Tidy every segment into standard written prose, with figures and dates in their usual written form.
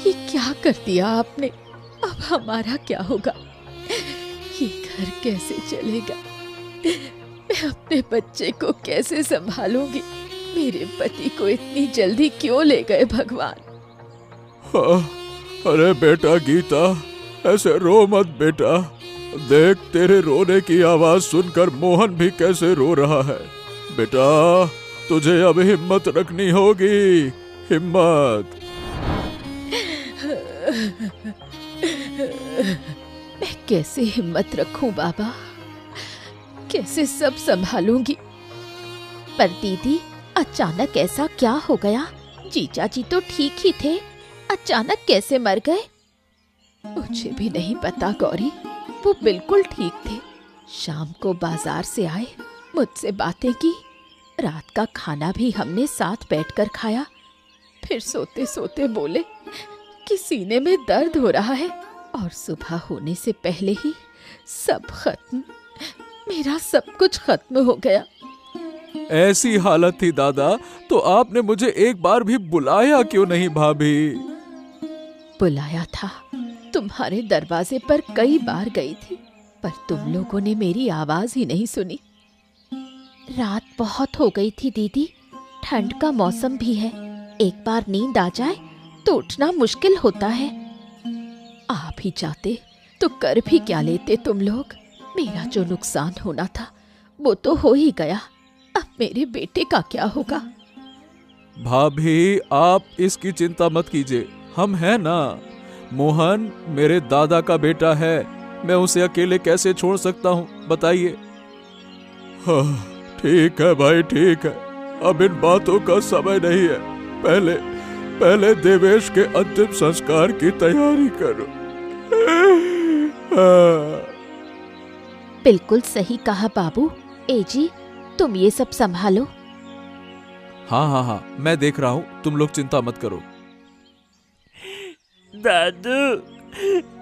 ये क्या कर दिया आपने? अब हमारा क्या होगा? ये घर कैसे चलेगा? मैं अपने बच्चे को कैसे संभालूंगी? मेरे पति को इतनी जल्दी क्यों ले गए भगवान? हाँ, अरे बेटा गीता, ऐसे रो मत बेटा। देख, तेरे रोने की आवाज सुनकर मोहन भी कैसे रो रहा है। बेटा, तुझे अब हिम्मत रखनी होगी, हिम्मत। मैं कैसे हिम्मत रखूं बाबा? कैसे सब संभालूंगी? पर दीदी, अचानक ऐसा क्या हो गया? जीजा जी तो ठीक ही थे, अचानक कैसे मर गए? मुझे भी नहीं पता गौरी, वो बिल्कुल ठीक थे। शाम को बाजार से आए, मुझसे बातें की, रात का खाना भी हमने साथ बैठकर खाया। फिर सोते सोते बोले कि सीने में दर्द हो रहा है, और सुबह होने से पहले ही सब खत्म, मेरा सब कुछ खत्म हो गया। ऐसी हालत थी दादा, तो आपने मुझे एक बार भी बुलाया क्यों नहीं भाभी? बुलाया था, तुम्हारे दरवाजे पर कई बार गई थी, पर तुम लोगों ने मेरी आवाज ही नहीं सुनी। रात बहुत हो गई थी दीदी, ठंड का मौसम भी है, एक बार नींद आ जाए तो उठना मुश्किल होता है। आप ही जाते तो कर भी क्या लेते तुम लोग? मेरा जो नुकसान होना था वो तो हो ही गया, अब मेरे बेटे का क्या होगा? भाभी, आप इसकी चिंता मत कीजिए, हम हैं ना। मोहन मेरे दादा का बेटा है, मैं उसे अकेले कैसे छोड़ सकता हूँ, बताइए। हाँ, ठीक है भाई, ठीक है, अब इन बातों का समय नहीं है। पहले देवेश के अंतिम संस्कार की तैयारी करो। बिल्कुल सही कहा बाबू। एजी, तुम ये सब संभालो। हाँ, मैं देख रहा हूँ, तुम लोग चिंता मत करो। दादू,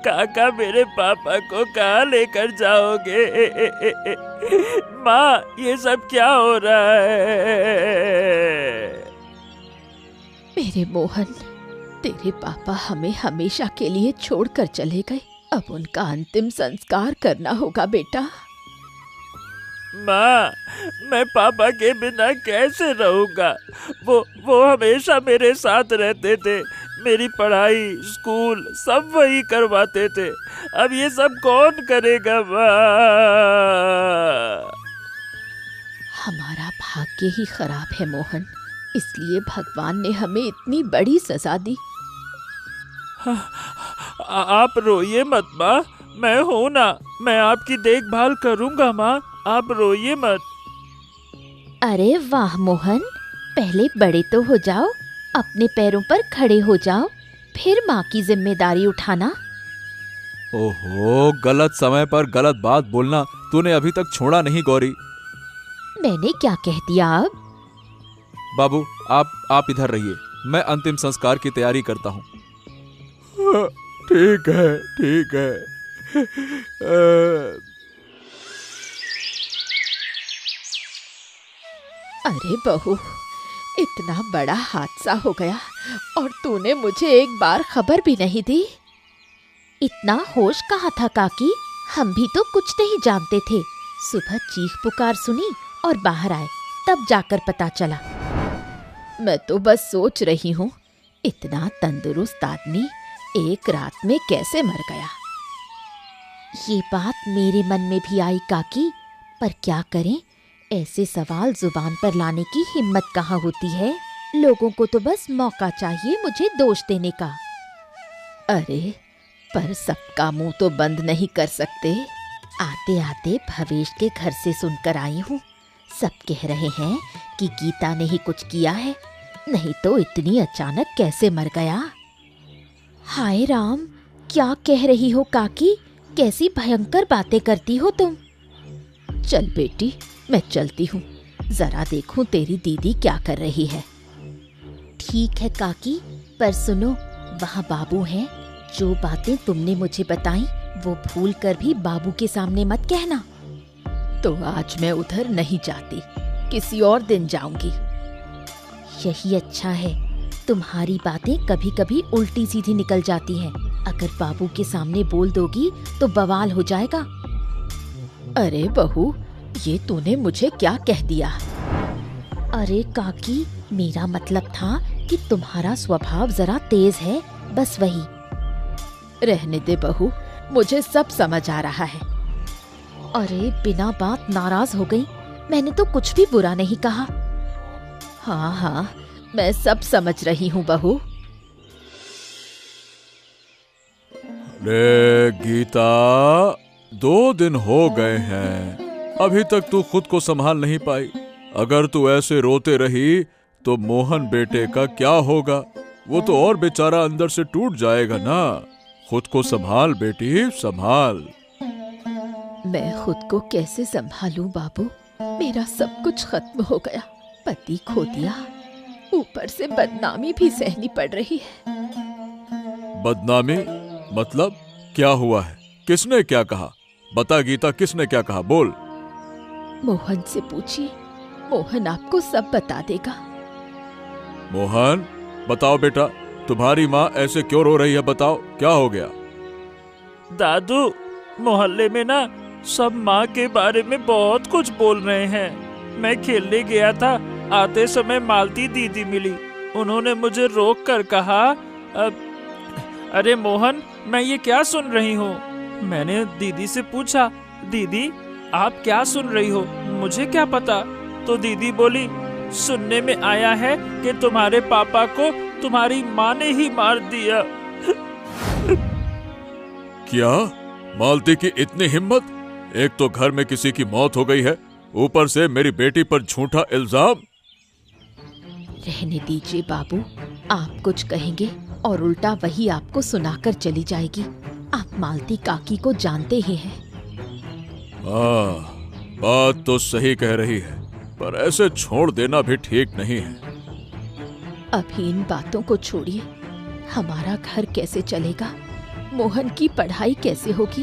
काका मेरे पापा को कहाँ लेकर जाओगे? माँ, ये सब क्या हो रहा है? मेरे मोहन, तेरे पापा हमें हमेशा के लिए छोड़कर चले गए, अब उनका अंतिम संस्कार करना होगा बेटा। माँ, मैं पापा के बिना कैसे रहूंगा? वो हमेशा मेरे साथ रहते थे, मेरी पढ़ाई, स्कूल सब वही करवाते थे। अब ये सब कौन करेगा माँ? हमारा भाग्य ही खराब है मोहन, इसलिए भगवान ने हमें इतनी बड़ी सजा दी। आप रोइए मत माँ, मैं हूँ ना, मैं आपकी देखभाल करूँगा माँ, आप रोइए मत। अरे वाह मोहन, पहले बड़े तो हो जाओ, अपने पैरों पर खड़े हो जाओ, फिर माँ की जिम्मेदारी उठाना। ओहो, गलत समय पर गलत बात बोलना तूने अभी तक छोड़ा नहीं गौरी। मैंने क्या कह दिया अब? बाबू, आप इधर रहिए, मैं अंतिम संस्कार की तैयारी करता हूँ। ठीक है, ठीक है। अरे बहू, इतना बड़ा हादसा हो गया और तूने मुझे एक बार खबर भी नहीं दी। इतना होश कहाँ था काकी, हम भी तो कुछ नहीं जानते थे। सुबह चीख पुकार सुनी और बाहर आए, तब जाकर पता चला। मैं तो बस सोच रही हूँ, इतना तंदुरुस्त आदमी एक रात में कैसे मर गया। ये बात मेरे मन में भी आई काकी, पर क्या करें, ऐसे सवाल जुबान पर लाने की हिम्मत कहाँ होती है। लोगों को तो बस मौका चाहिए मुझे दोष देने का। अरे पर सबका मुंह तो बंद नहीं कर सकते। आते आते भवेश के घर से सुनकर आई हूँ, सब कह रहे हैं कि गीता ने ही कुछ किया है, नहीं तो इतनी अचानक कैसे मर गया। हाय राम, क्या कह रही हो काकी, कैसी भयंकर बातें करती हो तुम। चल बेटी, मैं चलती हूँ, जरा देखूं तेरी दीदी क्या कर रही है। ठीक है काकी, पर सुनो, वहाँ बाबू हैं, जो बातें तुमने मुझे बताई वो भूल कर भी बाबू के सामने मत कहना। तो आज मैं उधर नहीं जाती, किसी और दिन जाऊंगी। यही अच्छा है, तुम्हारी बातें कभी कभी उल्टी सीधी निकल जाती हैं। अगर बाबू के सामने बोल दोगी तो बवाल हो जाएगा। अरे बहू, ये तूने मुझे क्या कह दिया? अरे काकी, मेरा मतलब था कि तुम्हारा स्वभाव जरा तेज है, बस वही। रहने दे बहू, मुझे सब समझ आ रहा है। अरे बिना बात नाराज हो गई, मैंने तो कुछ भी बुरा नहीं कहा। हाँ हाँ, मैं सब समझ रही हूँ बहू। रे गीता, 2 दिन हो गए हैं, अभी तक तू खुद को संभाल नहीं पाई। अगर तू ऐसे रोते रही तो मोहन बेटे का क्या होगा? वो तो और बेचारा अंदर से टूट जाएगा ना। खुद को संभाल बेटी, संभाल। मैं खुद को कैसे संभालूं बाबू? मेरा सब कुछ खत्म हो गया, पति खो दिया, ऊपर से बदनामी भी सहनी पड़ रही है। बदनामी मतलब क्या हुआ है? किसने क्या कहा? बता गीता, किसने क्या कहा? बोल। मोहन से पूछिए, मोहन आपको सब बता देगा। मोहन, बताओ बेटा, तुम्हारी माँ ऐसे क्यों रो रही है? बताओ, क्या हो गया? दादू, मोहल्ले में ना सब माँ के बारे में बहुत कुछ बोल रहे हैं। मैं खेलने गया था, आते समय मालती दीदी मिली। उन्होंने मुझे रोक कर कहा, अरे मोहन, मैं ये क्या सुन रही हूँ? मैंने दीदी से पूछा, दीदी आप क्या सुन रही हो, मुझे क्या पता? तो दीदी बोली, सुनने में आया है कि तुम्हारे पापा को तुम्हारी माँ ने ही मार दिया। क्या? मालती की इतनी हिम्मत? एक तो घर में किसी की मौत हो गई है, ऊपर से मेरी बेटी पर झूठा इल्जाम। रहने दीजिए बाबू, आप कुछ कहेंगे और उल्टा वही आपको सुनाकर चली जाएगी। आप मालती काकी को जानते ही हैं। हाँ, बात तो सही कह रही है, पर ऐसे छोड़ देना भी ठीक नहीं है। अभी इन बातों को छोड़िए। हमारा घर कैसे चलेगा? मोहन की पढ़ाई कैसे होगी?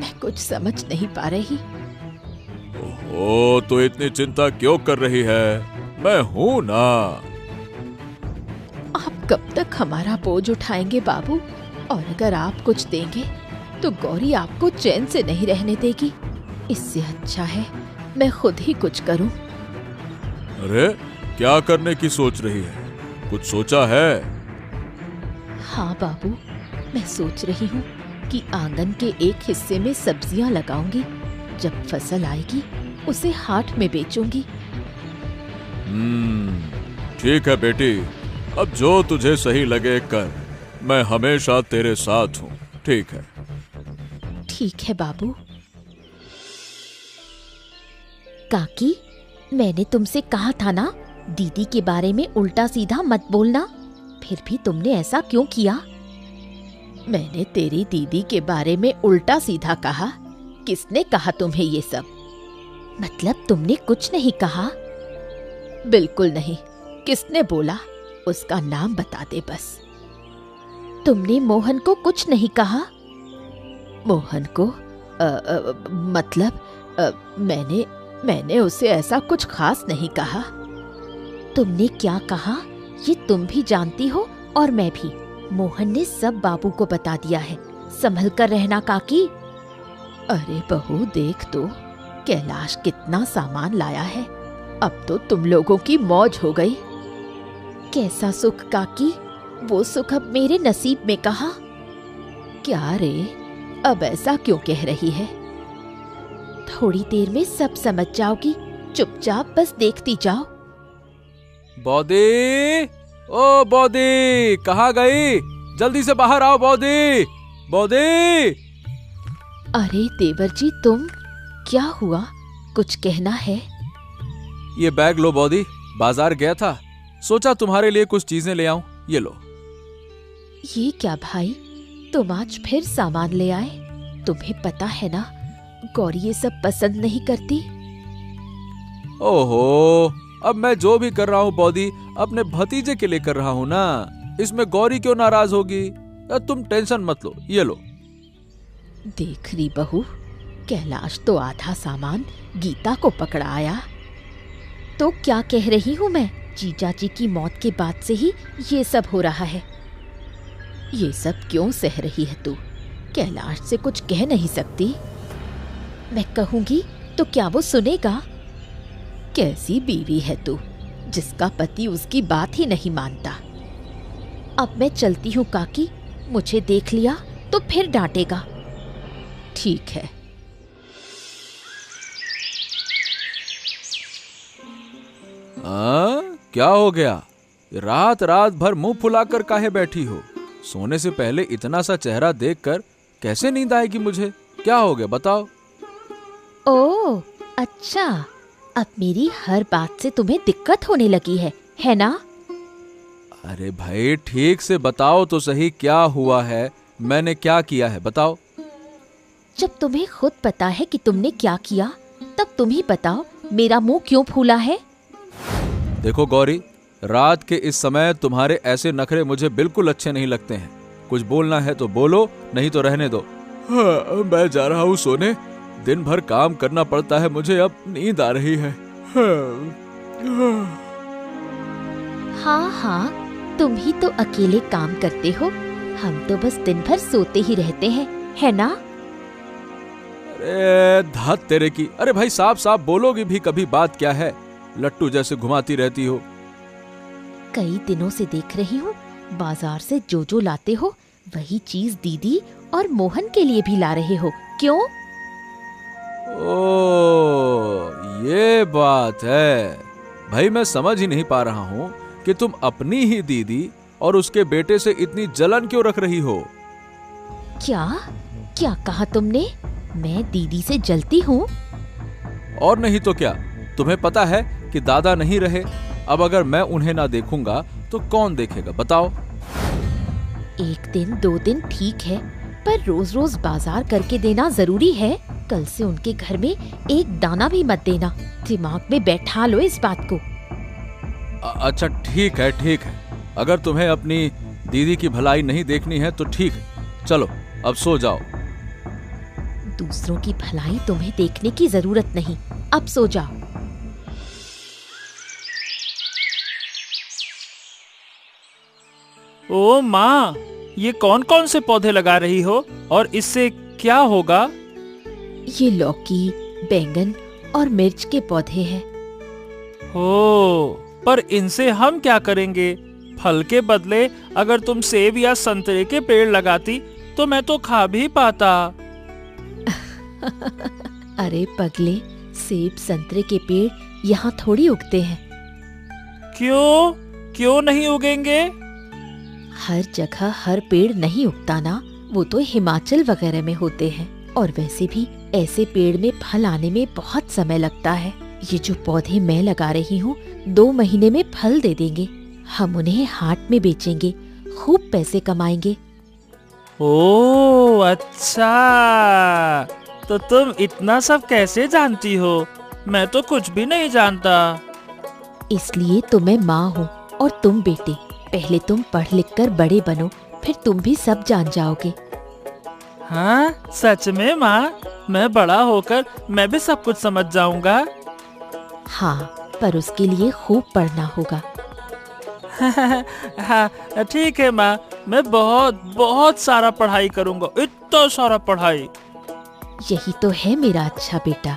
मैं कुछ समझ नहीं पा रही। ओहो, तो इतनी चिंता क्यों कर रही है? मैं हूं ना। आप कब तक हमारा बोझ उठाएंगे बाबू? और अगर आप कुछ देंगे तो गौरी आपको चैन से नहीं रहने देगी। इससे अच्छा है मैं खुद ही कुछ करूं। अरे, क्या करने की सोच रही है? कुछ सोचा है? हाँ बाबू, मैं सोच रही हूँ कि आंगन के एक हिस्से में सब्जियां लगाऊंगी। जब फसल आएगी उसे हाट में बेचूंगी। ठीक है बेटी, अब जो तुझे सही लगे कर। मैं हमेशा तेरे साथ हूँ, ठीक है? ठीक है बाबू। काकी, मैंने तुमसे कहा था ना, दीदी के बारे में उल्टा सीधा मत बोलना। फिर भी तुमने ऐसा क्यों किया? मैंने तेरी दीदी के बारे में उल्टा सीधा कहा? किसने कहा तुम्हें ये सब? मतलब तुमने कुछ नहीं कहा? बिल्कुल नहीं। किसने बोला? उसका नाम बता दे बस। तुमने मोहन को कुछ नहीं कहा? मोहन को मैंने उसे ऐसा कुछ खास नहीं कहा। तुमने क्या कहा ये तुम भी जानती हो और मैं भी। मोहन ने सब बाबू को बता दिया है। संभल कर रहना काकी। अरे बहू, देख तो कैलाश कितना सामान लाया है। अब तो तुम लोगों की मौज हो गई। कैसा सुख काकी? वो सुख अब मेरे नसीब में कहा। क्या रे, अब ऐसा क्यों कह रही है? थोड़ी देर में सब समझ जाओगी। चुपचाप बस देखती जाओ। बौदी, ओ बौदी, कहाँ गई? जल्दी से बाहर आओ बौदी। बौदी! अरे देवर जी, तुम? क्या हुआ? कुछ कहना है? ये बैग लो बौदी, बाजार गया था, सोचा तुम्हारे लिए कुछ चीजें ले आऊं। ये लो। ये क्या भाई, तुम आज फिर सामान ले आए? तुम्हें पता है ना गौरी ये सब पसंद नहीं करती। ओहो, अब मैं जो भी कर रहा हूँ बौदी अपने भतीजे के लिए कर रहा हूँ ना। इसमें गौरी क्यों नाराज होगी? तुम टेंशन मत लो, ये लो। देख रही बहू, कैलाश तो आधा सामान गीता को पकड़ा आया। तो क्या कह रही हूँ मैं? जीजा जी की मौत के बाद से ही ये सब हो रहा है। ये सब क्यों सह रही है तू? कैलाश से कुछ कह नहीं सकती? मैं कहूंगी तो क्या वो सुनेगा? कैसी बीवी है तू, जिसका पति उसकी बात ही नहीं मानता। अब मैं चलती हूँ काकी, मुझे देख लिया तो फिर डांटेगा। ठीक है। क्या हो गया? रात रात भर मुंह फुलाकर काहे बैठी हो? सोने से पहले इतना सा चेहरा देखकर कैसे नींद आएगी मुझे? क्या हो गया बताओ। ओह अच्छा, अब मेरी हर बात से तुम्हें दिक्कत होने लगी है ना? अरे भाई ठीक से बताओ तो सही, क्या हुआ है? मैंने क्या किया है बताओ। जब तुम्हें खुद पता है कि तुमने क्या किया, तब तुम ही बताओ मेरा मुंह क्यों फूला है? देखो गौरी, रात के इस समय तुम्हारे ऐसे नखरे मुझे बिल्कुल अच्छे नहीं लगते हैं। कुछ बोलना है तो बोलो, नहीं तो रहने दो। हाँ, मैं जा रहा हूँ सोने। दिन भर काम करना पड़ता है मुझे, अब नींद आ रही है। हाँ हाँ, तुम ही तो अकेले काम करते हो, हम तो बस दिन भर सोते ही रहते हैं, है ना? अरे धात तेरे की। अरे भाई साफ साफ बोलोगी भी कभी, बात क्या है? लट्टू जैसे घुमाती रहती हो। कई दिनों से देख रही हूँ, बाजार से जो जो लाते हो वही चीज दीदी और मोहन के लिए भी ला रहे हो, क्यों? ओ ये बात है। भाई मैं समझ ही नहीं पा रहा हूँ कि तुम अपनी ही दीदी और उसके बेटे से इतनी जलन क्यों रख रही हो। क्या क्या कहा तुमने? मैं दीदी से जलती हूँ? और नहीं तो क्या। तुम्हें पता है कि दादा नहीं रहे, अब अगर मैं उन्हें ना देखूंगा तो कौन देखेगा बताओ। एक दिन दो दिन ठीक है, पर रोज रोज बाजार करके देना जरूरी है? कल से उनके घर में एक दाना भी मत देना। दिमाग में बैठा लो इस बात को। अच्छा ठीक है ठीक है, अगर तुम्हें अपनी दीदी की भलाई नहीं देखनी है तो ठीक है, चलो अब सो जाओ। दूसरों की भलाई तुम्हें देखने की जरूरत नहीं, अब सो जाओ। ओ माँ, ये कौन कौन से पौधे लगा रही हो और इससे क्या होगा? ये लौकी, बैंगन और मिर्च के पौधे हैं। हो, पर इनसे हम क्या करेंगे? फल के बदले अगर तुम सेब या संतरे के पेड़ लगाती तो मैं तो खा भी पाता। अरे पगले, सेब संतरे के पेड़ यहाँ थोड़ी उगते हैं। क्यों? क्यों नहीं उगेंगे? हर जगह हर पेड़ नहीं उगता ना, वो तो हिमाचल वगैरह में होते हैं। और वैसे भी ऐसे पेड़ में फल आने में बहुत समय लगता है। ये जो पौधे मैं लगा रही हूँ 2 महीने में फल दे देंगे। हम उन्हें हाट में बेचेंगे, खूब पैसे कमाएंगे। ओह अच्छा, तो तुम इतना सब कैसे जानती हो? मैं तो कुछ भी नहीं जानता। इसलिए तो मैं माँ हूँ और तुम बेटे। पहले तुम पढ़ लिख कर बड़े बनो, फिर तुम भी सब जान जाओगे। हाँ सच में माँ, मैं बड़ा होकर मैं भी सब कुछ समझ जाऊंगा। हाँ, पर उसके लिए खूब पढ़ना होगा। हाँ ठीक है माँ, मैं बहुत बहुत सारा पढ़ाई करूंगा, इतना सारा पढ़ाई। यही तो है मेरा अच्छा बेटा।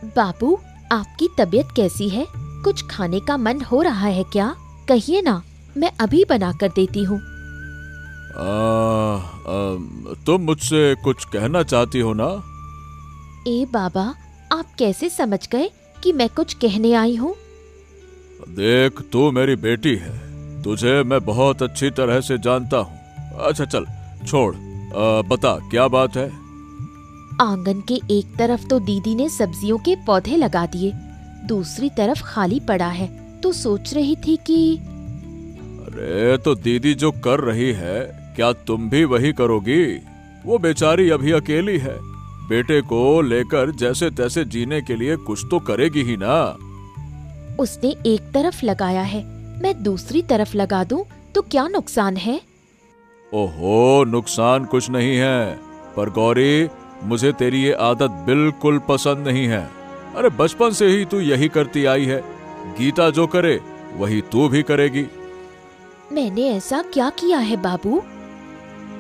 बाबू, आपकी तबीयत कैसी है? कुछ खाने का मन हो रहा है क्या? कहिए ना, मैं अभी बना कर देती हूँ। तुम मुझसे कुछ कहना चाहती हो ना? ए बाबा, आप कैसे समझ गए कि मैं कुछ कहने आई हूँ? देख, तू मेरी बेटी है, तुझे मैं बहुत अच्छी तरह से जानता हूँ। अच्छा चल छोड़, बता क्या बात है? आंगन के एक तरफ तो दीदी ने सब्जियों के पौधे लगा दिए, दूसरी तरफ खाली पड़ा है, तो सोच रही थी कि अरे तो दीदी जो कर रही है क्या तुम भी वही करोगी? वो बेचारी अभी अकेली है, बेटे को लेकर जैसे तैसे जीने के लिए कुछ तो करेगी ही ना। उसने एक तरफ लगाया है, मैं दूसरी तरफ लगा दूं तो क्या नुकसान है? ओहो, नुकसान कुछ नहीं है, पर गौरी मुझे तेरी ये आदत बिल्कुल पसंद नहीं है। अरे बचपन से ही तू यही करती आई है, गीता जो करे वही तू भी करेगी। मैंने ऐसा क्या किया है बाबू?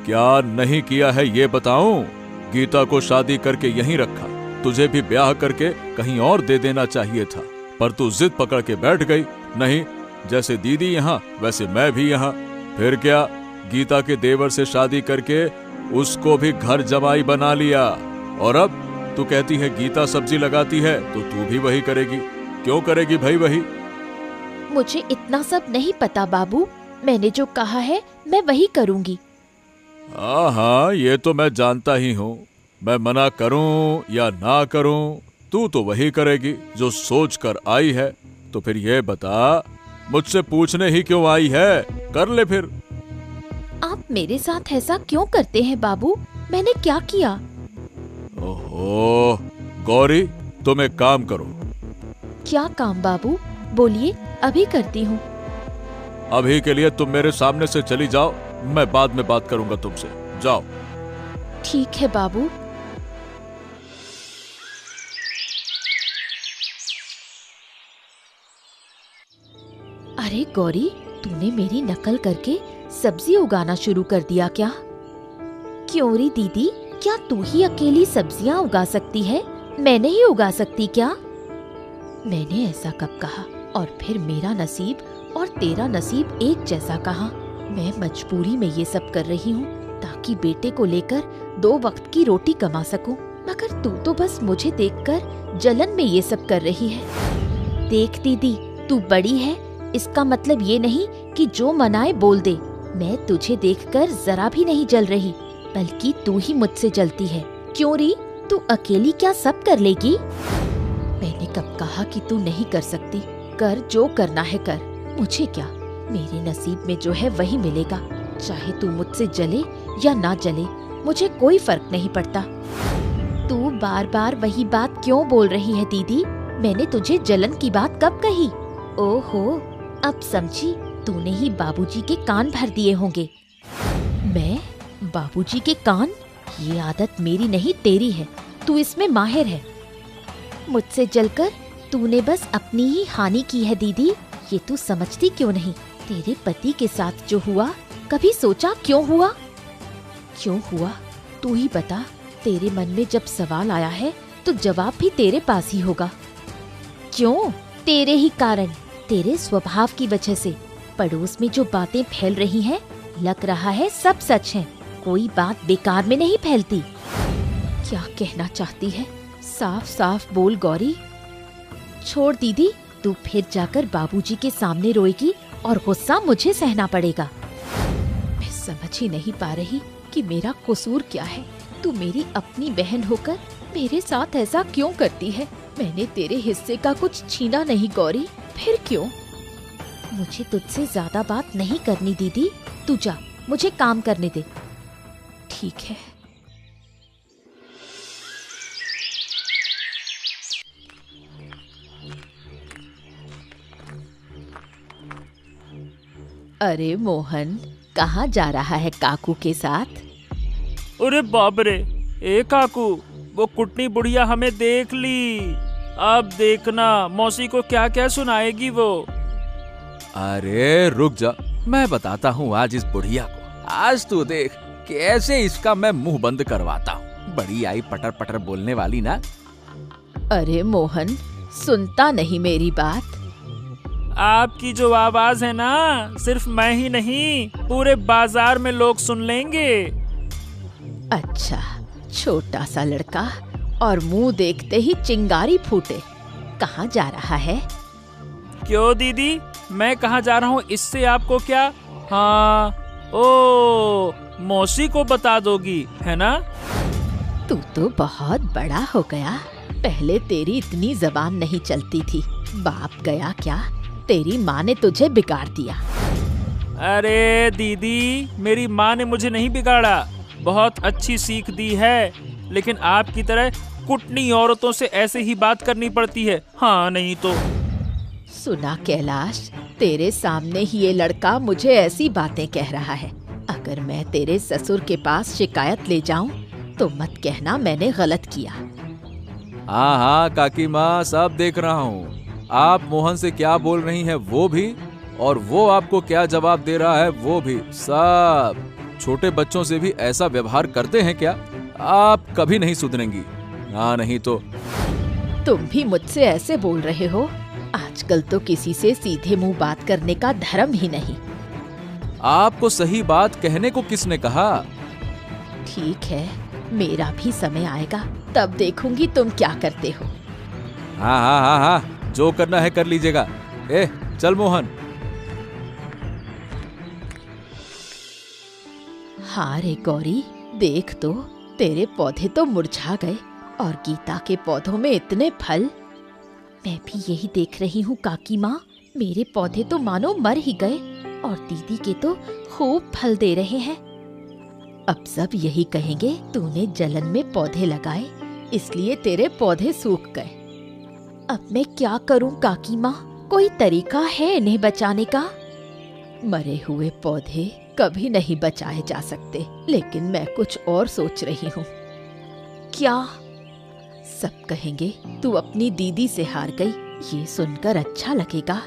क्या नहीं किया है ये बताऊं? गीता को शादी करके यहीं रखा, तुझे भी ब्याह करके कहीं और दे देना चाहिए था, पर तू जिद पकड़ के बैठ गई। नहीं, जैसे दीदी यहाँ वैसे मैं भी यहाँ। फिर क्या, गीता के देवर से शादी करके उसको भी घर जमाई बना लिया, और अब तू कहती है गीता सब्जी लगाती है तो तू भी वही करेगी। क्यों करेगी भाई वही? मुझे इतना सब नहीं पता बाबू, मैंने जो कहा है मैं वही करूंगी। हाँ, ये तो मैं जानता ही हूँ। मैं मना करूँ या ना करूँ, तू तो वही करेगी जो सोच कर आई है। तो फिर ये बता, मुझसे पूछने ही क्यों आई है? कर ले फिर। आप मेरे साथ ऐसा क्यों करते हैं बाबू? मैंने क्या किया? ओहो गौरी, तुम एक काम करो। क्या काम बाबू? बोलिए, अभी करती हूँ। अभी के लिए तुम मेरे सामने से चली जाओ, मैं बाद में बात करूंगा तुमसे। जाओ। ठीक है बाबू। अरे गौरी, तूने मेरी नकल करके सब्जी उगाना शुरू कर दिया क्या? क्यों री दीदी, क्या तू ही अकेली सब्जियां उगा सकती है? मैं नहीं उगा सकती क्या? मैंने ऐसा कब कहा? और फिर मेरा नसीब और तेरा नसीब एक जैसा कहा। मैं मजबूरी में ये सब कर रही हूँ ताकि बेटे को लेकर 2 वक्त की रोटी कमा सकूं, मगर तू तो बस मुझे देखकर जलन में ये सब कर रही है। देख दीदी, तू बड़ी है, इसका मतलब ये नहीं कि जो मनाए बोल दे। मैं तुझे देखकर जरा भी नहीं जल रही, बल्कि तू ही मुझसे जलती है। क्यों री, तू अकेली क्या सब कर लेगी? मैंने कब कहा कि तू नहीं कर सकती? कर, जो करना है कर, मुझे क्या। मेरे नसीब में जो है वही मिलेगा, चाहे तू मुझसे जले या ना जले, मुझे कोई फर्क नहीं पड़ता। तू बार बार वही बात क्यों बोल रही है दीदी? मैंने तुझे जलन की बात कब कही? ओहो, अब समझी, तूने ही बाबूजी के कान भर दिए होंगे। मैं? बाबूजी के कान? ये आदत मेरी नहीं तेरी है, तू इसमें माहिर है। मुझसे जलकर तूने बस अपनी ही हानि की है दीदी, ये तू समझती क्यों नहीं? तेरे पति के साथ जो हुआ, कभी सोचा क्यों हुआ? क्यों हुआ तू ही बता। तेरे मन में जब सवाल आया है तो जवाब भी तेरे पास ही होगा। क्यों? तेरे ही कारण, तेरे स्वभाव की वजह से। पड़ोस में जो बातें फैल रही हैं, लग रहा है सब सच है, कोई बात बेकार में नहीं फैलती। क्या कहना चाहती है? साफ साफ बोल गौरी। छोड़ दीदी, तू फिर जाकर बाबूजी के सामने रोएगी और गुस्सा मुझे सहना पड़ेगा। मैं समझ ही नहीं पा रही कि मेरा कसूर क्या है। तू मेरी अपनी बहन होकर मेरे साथ ऐसा क्यों करती है? मैंने तेरे हिस्से का कुछ छीना नहीं गौरी, फिर क्यों? मुझे तुझसे ज्यादा बात नहीं करनी दीदी, तू जा, मुझे काम करने दे। ठीक है। अरे मोहन, कहाँ जा रहा है काकू के साथ? अरे बाप रे, ए काकू, वो कुटनी बुढ़िया हमें देख ली। अब देखना मौसी को क्या क्या सुनाएगी वो। अरे रुक जा, मैं बताता हूँ आज इस बुढ़िया को। आज तू देख कैसे इसका मैं मुंह बंद करवाता हूँ। बड़ी आई पटर पटर बोलने वाली ना। अरे मोहन, सुनता नहीं मेरी बात? आपकी जो आवाज है ना, सिर्फ मैं ही नहीं, पूरे बाजार में लोग सुन लेंगे। अच्छा, छोटा सा लड़का और मुंह देखते ही चिंगारी फूटे। कहाँ जा रहा है? क्यों दीदी, मैं कहाँ जा रहा हूँ इससे आपको क्या? हाँ, ओ मौसी को बता दोगी, है ना? तू तो बहुत बड़ा हो गया। पहले तेरी इतनी जबान नहीं चलती थी। बाप गया क्या, तेरी माँ ने तुझे बिगाड़ दिया। अरे दीदी, मेरी माँ ने मुझे नहीं बिगाड़ा, बहुत अच्छी सीख दी है। लेकिन आपकी तरह कुटनी औरतों से ऐसे ही बात करनी पड़ती है, हाँ नहीं तो। सुना कैलाश, तेरे सामने ही ये लड़का मुझे ऐसी बातें कह रहा है। अगर मैं तेरे ससुर के पास शिकायत ले जाऊं तो मत कहना मैंने गलत किया। हाँ हाँ काकी माँ, सब देख रहा हूँ। आप मोहन से क्या बोल रही हैं वो भी, और वो आपको क्या जवाब दे रहा है वो भी, सब। छोटे बच्चों से भी ऐसा व्यवहार करते हैं क्या? आप कभी नहीं सुधरेंगी। हाँ नहीं तो। तुम भी मुझसे ऐसे बोल रहे हो? आजकल तो किसी से सीधे मुंह बात करने का धर्म ही नहीं। आपको सही बात कहने को किसने कहा? ठीक है, मेरा भी समय आएगा, तब देखूंगी तुम क्या करते हो। हाँ हाँ हाँ हाँ, जो करना है कर लीजिएगा। चल मोहन। हाँ रे गौरी, देख तो तेरे पौधे तो मुरझा गए और गीता के पौधों में इतने फल। मैं भी यही देख रही हूँ काकी माँ, मेरे पौधे तो मानो मर ही गए और दीदी के तो खूब फल दे रहे हैं। अब सब यही कहेंगे तूने जलन में पौधे लगाए इसलिए तेरे पौधे सूख गए। अब मैं क्या करूं काकी माँ, कोई तरीका है इन्हें बचाने का? मरे हुए पौधे कभी नहीं बचाए जा सकते, लेकिन मैं कुछ और सोच रही हूँ। क्या? सब कहेंगे तू अपनी दीदी से हार गई, ये सुनकर अच्छा लगेगा?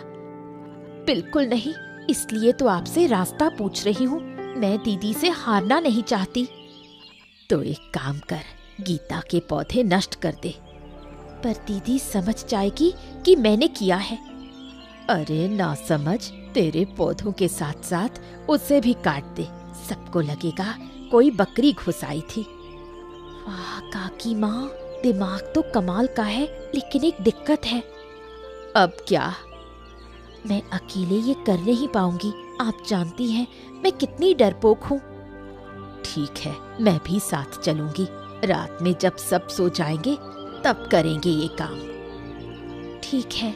बिल्कुल नहीं, इसलिए तो आपसे रास्ता पूछ रही हूँ। मैं दीदी से हारना नहीं चाहती। तो एक काम कर, गीता के पौधे नष्ट कर दे। पर दीदी समझ जाएगी कि मैंने किया है। अरे ना समझ, तेरे पौधों के साथ साथ उसे भी काट दे, सबको लगेगा कोई बकरी घुस आई थी। वाह काकी माँ, दिमाग तो कमाल का है, लेकिन एक दिक्कत है। अब क्या? मैं अकेले ये कर नहीं पाऊंगी, आप जानती हैं मैं कितनी डरपोक हूँ। ठीक है, मैं भी साथ चलूंगी। रात में जब सब सो जाएंगे तब करेंगे ये काम। ठीक है।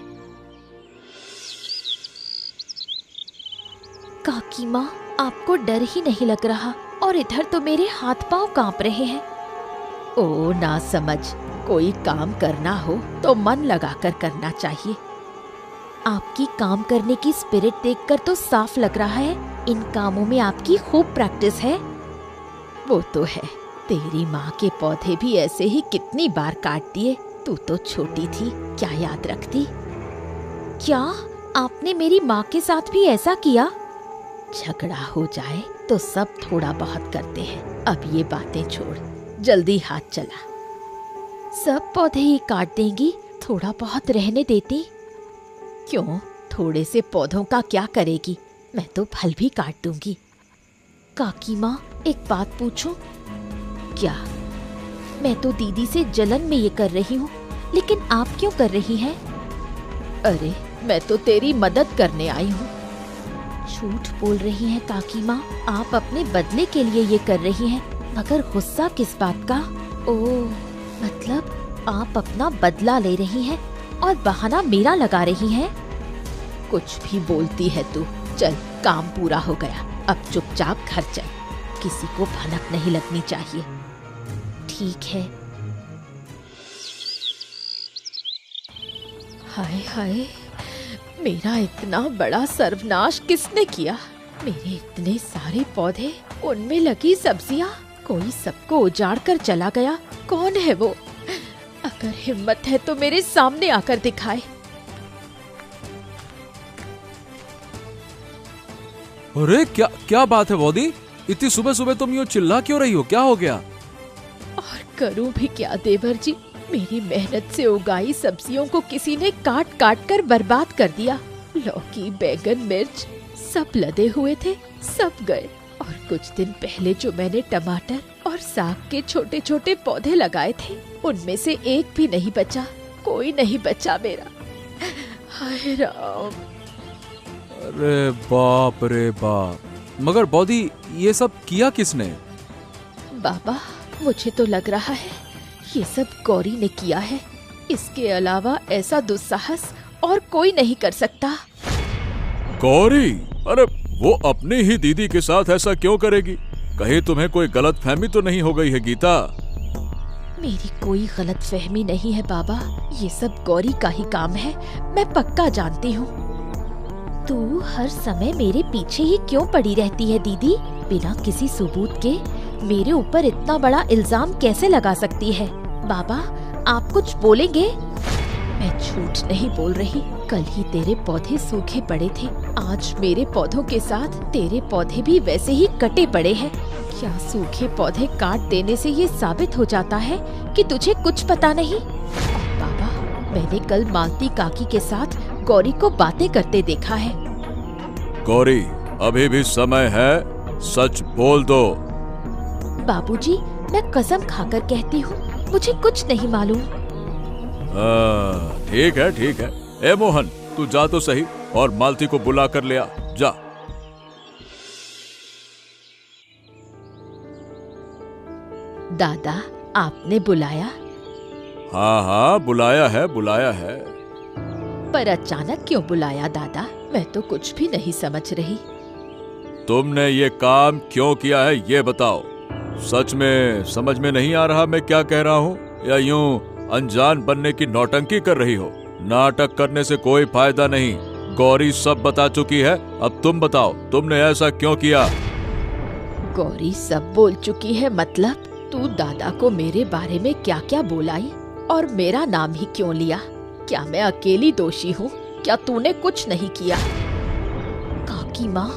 काकी माँ, आपको डर ही नहीं लग रहा और इधर तो मेरे हाथ पांव कांप रहे हैं। ओ ना समझ, कोई काम करना हो तो मन लगाकर करना चाहिए। आपकी काम करने की स्पिरिट देखकर तो साफ लग रहा है इन कामों में आपकी खूब प्रैक्टिस है। वो तो है, तेरी माँ के पौधे भी ऐसे ही कितनी बार काट दिए। तू तो छोटी थी, क्या याद रखती? क्या आपने मेरी माँ के साथ भी ऐसा किया? झगड़ा हो जाए तो सब थोड़ा बहुत करते हैं। अब ये बातें छोड़, जल्दी हाथ चला। सब पौधे ही काट देंगी, थोड़ा बहुत रहने देती? क्यों, थोड़े से पौधों का क्या करेगी? मैं तो फल भी काट दूंगी। काकी माँ, एक बात पूछूं? क्या? मैं तो दीदी से जलन में ये कर रही हूँ, लेकिन आप क्यों कर रही हैं? अरे मैं तो तेरी मदद करने आई हूँ। झूठ बोल रही हैं काकी माँ, आप अपने बदले के लिए ये कर रही हैं, मगर गुस्सा किस बात का? ओह, मतलब आप अपना बदला ले रही हैं और बहाना मेरा लगा रही हैं। कुछ भी बोलती है तू। चल, काम पूरा हो गया, अब चुपचाप घर चल, किसी को भनक नहीं लगनी चाहिए। ठीक है। हाय हाय, मेरा इतना बड़ा सर्वनाश किसने किया? मेरे इतने सारे पौधे, उनमें लगी सब्जियां, कोई सबको उजाड़ कर चला गया। कौन है वो? अगर हिम्मत है तो मेरे सामने आकर दिखाए। अरे क्या क्या बात है बॉदी, इतनी सुबह सुबह तुम यूं चिल्ला क्यों रही हो? क्या हो गया? और करूं भी क्या देवर जी, मेरी मेहनत से उगाई सब्जियों को किसी ने काट काट कर बर्बाद कर दिया। लौकी, बैगन, मिर्च सब लदे हुए थे, सब गए। और कुछ दिन पहले जो मैंने टमाटर और साग के छोटे छोटे पौधे लगाए थे, उनमें से एक भी नहीं बचा, कोई नहीं बचा मेरा। हाय राम। अरे बाप रे बाप, मगर बॉदी ये सब किया किसने? बाबा, मुझे तो लग रहा है ये सब गौरी ने किया है। इसके अलावा ऐसा दुस्साहस और कोई नहीं कर सकता। गौरी? अरे वो अपनी ही दीदी के साथ ऐसा क्यों करेगी? कहीं तुम्हें कोई गलत फहमी तो नहीं हो गई है गीता? मेरी कोई गलत फहमी नहीं है बाबा, ये सब गौरी का ही काम है, मैं पक्का जानती हूँ। तू हर समय मेरे पीछे ही क्यों पड़ी रहती है दीदी? बिना किसी सबूत के मेरे ऊपर इतना बड़ा इल्जाम कैसे लगा सकती है? बाबा, आप कुछ बोलेंगे? मैं झूठ नहीं बोल रही। कल ही तेरे पौधे सूखे पड़े थे। आज मेरे पौधों के साथ तेरे पौधे भी वैसे ही कटे पड़े हैं। क्या सूखे पौधे काट देने से ये साबित हो जाता है कि तुझे कुछ पता नहीं? बाबा, मैंने कल मालती काकी के साथ गौरी को बातें करते देखा है। गौरी, अभी भी समय है, सच बोल दो। बाबूजी, मैं कसम खाकर कहती हूँ, मुझे कुछ नहीं मालूम। ठीक है ठीक है। ए मोहन, तू जा तो सही और मालती को बुला कर ले आ, जा। दादा, आपने बुलाया? हाँ हाँ, बुलाया है बुलाया है। पर अचानक क्यों बुलाया दादा? मैं तो कुछ भी नहीं समझ रही। तुमने ये काम क्यों किया है ये बताओ। सच में समझ में नहीं आ रहा मैं क्या कह रहा हूँ, या यूं अनजान बनने की नौटंकी कर रही हो? नाटक करने से कोई फायदा नहीं। गौरी सब बता चुकी है, अब तुम बताओ तुमने ऐसा क्यों किया? गौरी सब बोल चुकी है मतलब? तू दादा को मेरे बारे में क्या क्या बोलाई और मेरा नाम ही क्यों लिया? क्या मैं अकेली दोषी हूँ? क्या तूने कुछ नहीं किया? काकी माँ,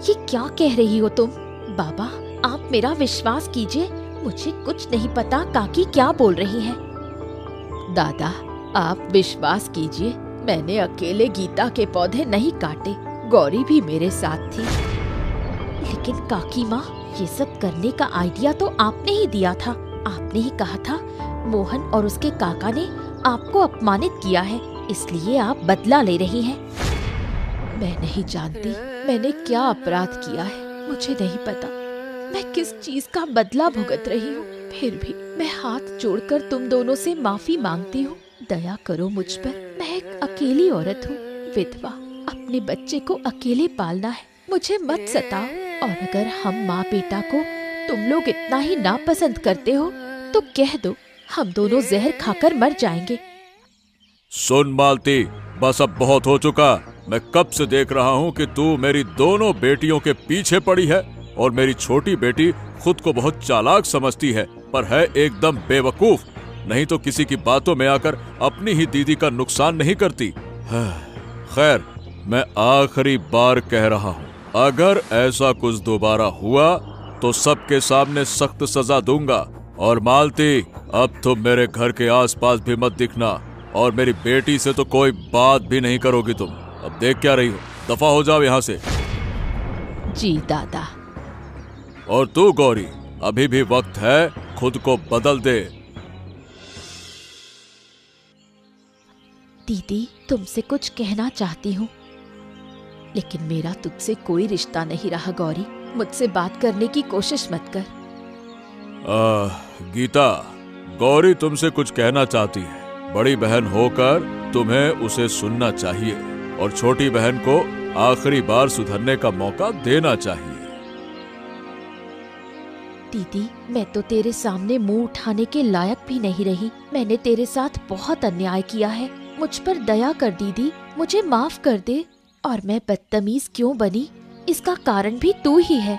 ये क्या कह रही हो तुम? बाबा, आप मेरा विश्वास कीजिए, मुझे कुछ नहीं पता काकी क्या बोल रही है। दादा, आप विश्वास कीजिए, मैंने अकेले गीता के पौधे नहीं काटे, गौरी भी मेरे साथ थी। लेकिन काकी माँ, ये सब करने का आइडिया तो आपने ही दिया था। आपने ही कहा था मोहन और उसके काका ने आपको अपमानित किया है, इसलिए आप बदला ले रही हैं। मैं नहीं जानती मैंने क्या अपराध किया है, मुझे नहीं पता मैं किस चीज का बदला भुगत रही हूँ। फिर भी मैं हाथ जोड़कर तुम दोनों से माफी मांगती हूँ। दया करो मुझ पर, मैं एक अकेली औरत हूँ, विधवा। अपने बच्चे को अकेले पालना है, मुझे मत सताओ। और अगर हम माँ बेटा को तुम लोग इतना ही नापसंद करते हो तो कह दो, हम दोनों जहर खाकर मर जाएंगे। सुन मालती, बस अब बहुत हो चुका। मैं कब से देख रहा हूँ कि तू मेरी दोनों बेटियों के पीछे पड़ी है, और मेरी छोटी बेटी खुद को बहुत चालाक समझती है, पर है एकदम बेवकूफ। नहीं तो किसी की बातों में आकर अपनी ही दीदी का नुकसान नहीं करती। खैर, मैं आखिरी बार कह रहा हूँ, अगर ऐसा कुछ दोबारा हुआ तो सबके सामने सख्त सजा दूंगा। और मालती, अब तुम मेरे घर के आसपास भी मत दिखना, और मेरी बेटी से तो कोई बात भी नहीं करोगी तुम। अब देख क्या रही हो, दफा हो जाओ यहाँ से। जी दादा। और तू गौरी, अभी भी वक्त है, खुद को बदल दे। दीदी, तुमसे कुछ कहना चाहती हूँ, लेकिन मेरा तुझसे कोई रिश्ता नहीं रहा। गौरी, मुझसे बात करने की कोशिश मत कर। गीता, गौरी तुमसे कुछ कहना चाहती है। बड़ी बहन होकर तुम्हें उसे सुनना चाहिए, और छोटी बहन को आखिरी बार सुधरने का मौका देना चाहिए। दीदी, मैं तो तेरे सामने मुंह उठाने के लायक भी नहीं रही। मैंने तेरे साथ बहुत अन्याय किया है, मुझ पर दया कर दीदी, मुझे माफ कर दे। और मैं बदतमीज क्यों बनी, इसका कारण भी तू ही है।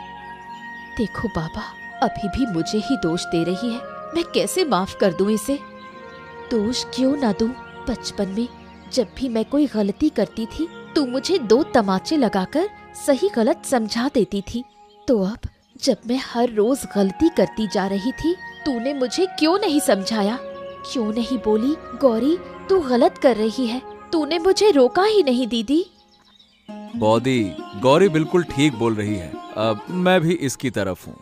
देखो बाबा, अभी भी मुझे ही दोष दे रही है, मैं कैसे माफ कर दूं इसे? दोष क्यों ना दूं? बचपन में जब भी मैं कोई गलती करती थी, तू मुझे 2 तमाचे लगाकर सही गलत समझा देती थी। तो अब जब मैं हर रोज गलती करती जा रही थी, तूने मुझे क्यों नहीं समझाया? क्यों नहीं बोली गौरी तू गलत कर रही है? तूने मुझे रोका ही नहीं दीदी। बॉदी, गौरी बिल्कुल ठीक बोल रही है, अब मैं भी इसकी तरफ हूँ।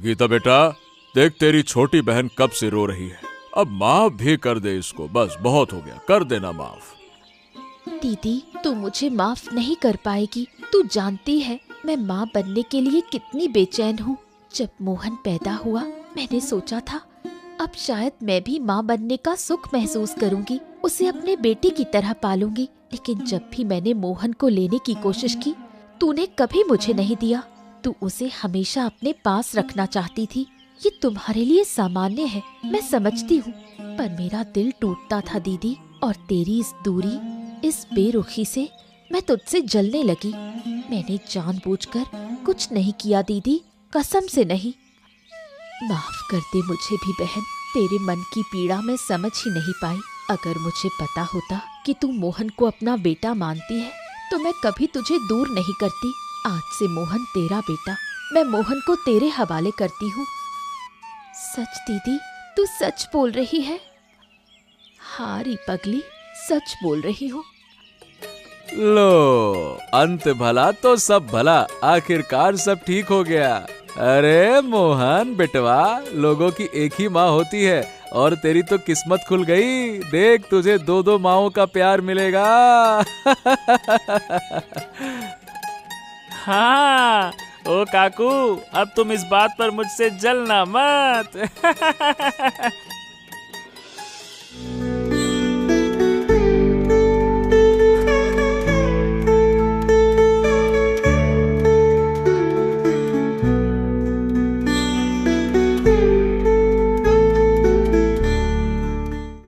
गीता बेटा, देख तेरी छोटी बहन कब से रो रही है, अब माफ भी कर दे इसको, बस बहुत हो गया, कर देना माफ। दीदी, तू मुझे माफ नहीं कर पाएगी। तू जानती है मैं माँ बनने के लिए कितनी बेचैन हूँ। जब मोहन पैदा हुआ, मैंने सोचा था अब शायद मैं भी माँ बनने का सुख महसूस करूंगी, उसे अपने बेटे की तरह पालूंगी। लेकिन जब भी मैंने मोहन को लेने की कोशिश की, तूने कभी मुझे नहीं दिया। तू उसे हमेशा अपने पास रखना चाहती थी। ये तुम्हारे लिए सामान्य है, मैं समझती हूँ, पर मेरा दिल टूटता था दीदी। और तेरी इस दूरी, इस बेरुखी से मैं मैं तुझसे जलने लगी। मैंने जानबूझकर कुछ नहीं किया दीदी, कसम से नहीं। माफ कर दे मुझे भी बहन, तेरे मन की पीड़ा मैं समझ ही नहीं पाई। अगर मुझे पता होता कि तू मोहन को अपना बेटा मानती है तो मैं कभी तुझे दूर नहीं करती। आज से मोहन तेरा बेटा, मैं मोहन को तेरे हवाले करती हूँ। सच दीदी, तू सच बोल रही है? हाँ री पगली, सच बोल रही हूँ। लो, अंत भला तो सब भला, आखिरकार सब ठीक हो गया। अरे मोहन बेटवा, लोगों की एक ही माँ होती है और तेरी तो किस्मत खुल गई। देख, तुझे दो दो माँओं का प्यार मिलेगा। हाँ ओ काकू, अब तुम इस बात पर मुझसे जलना मत।